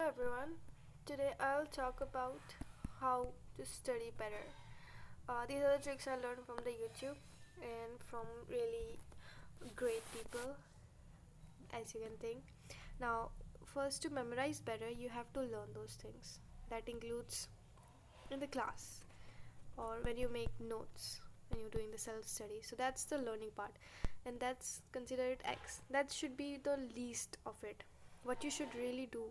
Hello everyone. Today I'll talk about how to study better. These are the tricks I learned from the YouTube and from really great people, as you can think. Now, first to memorize better, you have to learn those things. That includes in the class or when you make notes when you're doing the self study. So that's the learning part, and that's considered X. That should be the least of it. What you should really do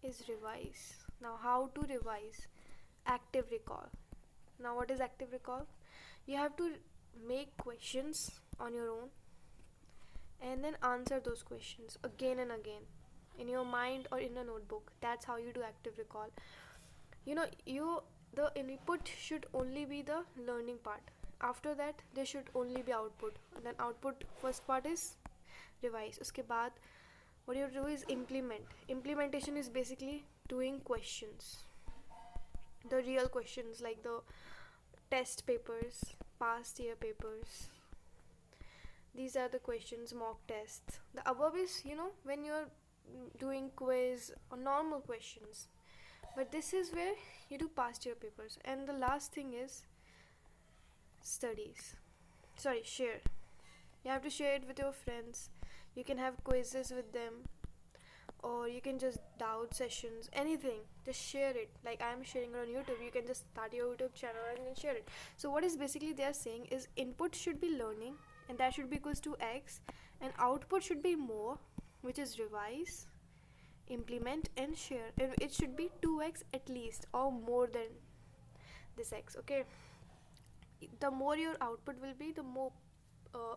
is revise. Now, how to revise? Active recall. Now, what is active recall? You have to make questions on your own and then answer those questions again and again in your mind or in a notebook. That's how you do active recall. You the input should only be the learning part. After that, there should only be output. And then output first part is revise. Uske baad what you do is implement. Implementation is basically doing questions, the real questions like the test papers, past year papers. These are the questions, mock tests. The above is, when you're doing quiz or normal questions. But this is where you do past year papers. And the last thing is studies. Sorry, share. You have to share it with your friends. You can have quizzes with them, or you can just doubt sessions, anything. Just share it. Like I'm sharing it on YouTube. You can just start your YouTube channel and then share it. So what is basically they are saying is input should be learning, and that should be equals to X, and output should be more, which is revise, implement, and share. And it should be 2x at least, or more than this X. Okay. The more your output will be, the more uh,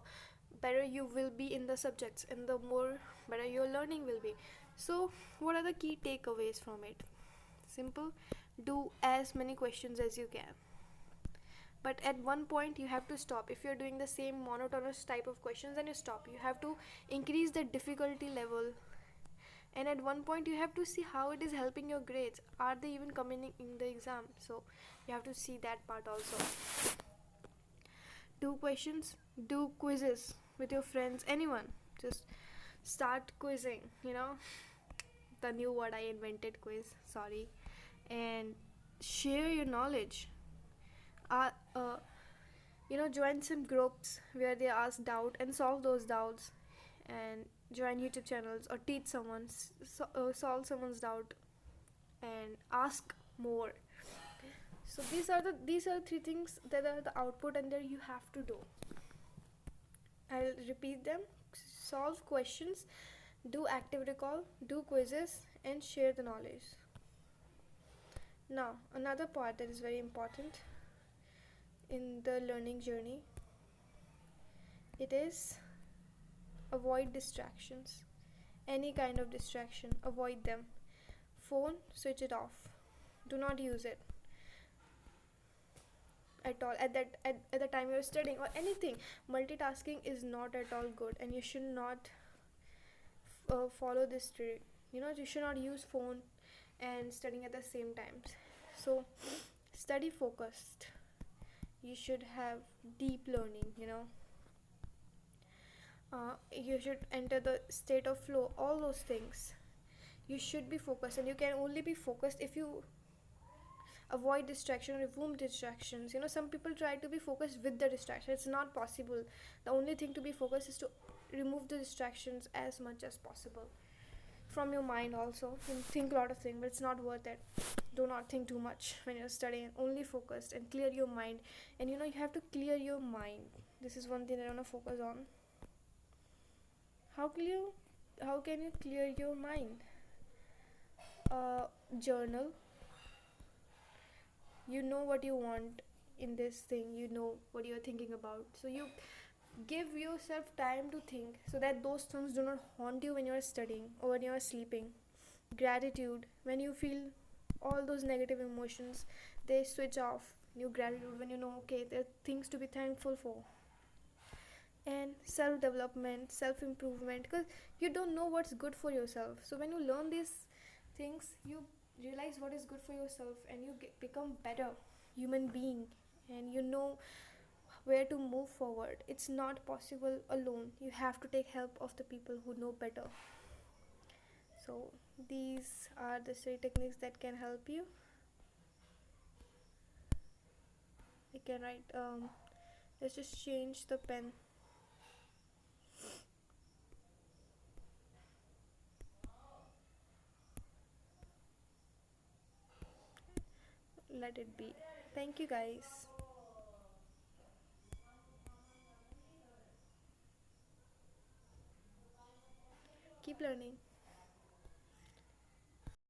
better you will be in the subjects, and the more better your learning will be. So what are the key takeaways from it? Simple. Do as many questions as you can, but at one point you have to stop. If you're doing the same monotonous type of questions, then you stop. You have to increase the difficulty level, and at one point you have to see how it is helping your grades. Are they even coming in the exam? So you have to see that part also. Do questions, do quizzes with your friends, anyone. Just start quizzing, the new word I invented, quiz, sorry. And share your knowledge. uh, uh, Join some groups where they ask doubt and solve those doubts, and join YouTube channels or teach someone, solve someone's doubt and ask more. So these are three things that are the output, and that you have to do. I'll repeat them. Solve questions, do active recall, do quizzes, and share the knowledge. Now, another part that is very important in the learning journey, it is avoid distractions. Any kind of distraction, avoid them. Phone, switch it off. Do not use it at all at the time you're studying or anything. Multitasking is not at all good, and you should not follow this trick. You should not use phone and studying at the same times. So study focused. You should have deep learning. You should enter the state of flow, all those things. You should be focused, and you can only be focused if you avoid distraction, remove distractions. Some people try to be focused with the distraction. It's not possible. The only thing to be focused is to remove the distractions as much as possible from your mind. Also, you think a lot of things, but it's not worth it. Do not think too much when you're studying. Only focused and clear your mind. And you have to clear your mind. This is one thing I want to focus on. How can you clear your mind? Journal. You know what you want in this thing. You know what you're thinking about. So you give yourself time to think, so that those things do not haunt you when you're studying or when you're sleeping. Gratitude. When you feel all those negative emotions, they switch off. You gratitude when you know, okay, there are things to be thankful for. And self development, self improvement, because you don't know what's good for yourself. So when you learn these things, you realize what is good for yourself, and you become better human being, and you know where to move forward. It's not possible alone. You have to take help of the people who know better. So these are the study techniques that can help you. You can write. Let's just change the pen. Let it be. Thank you guys. Keep learning.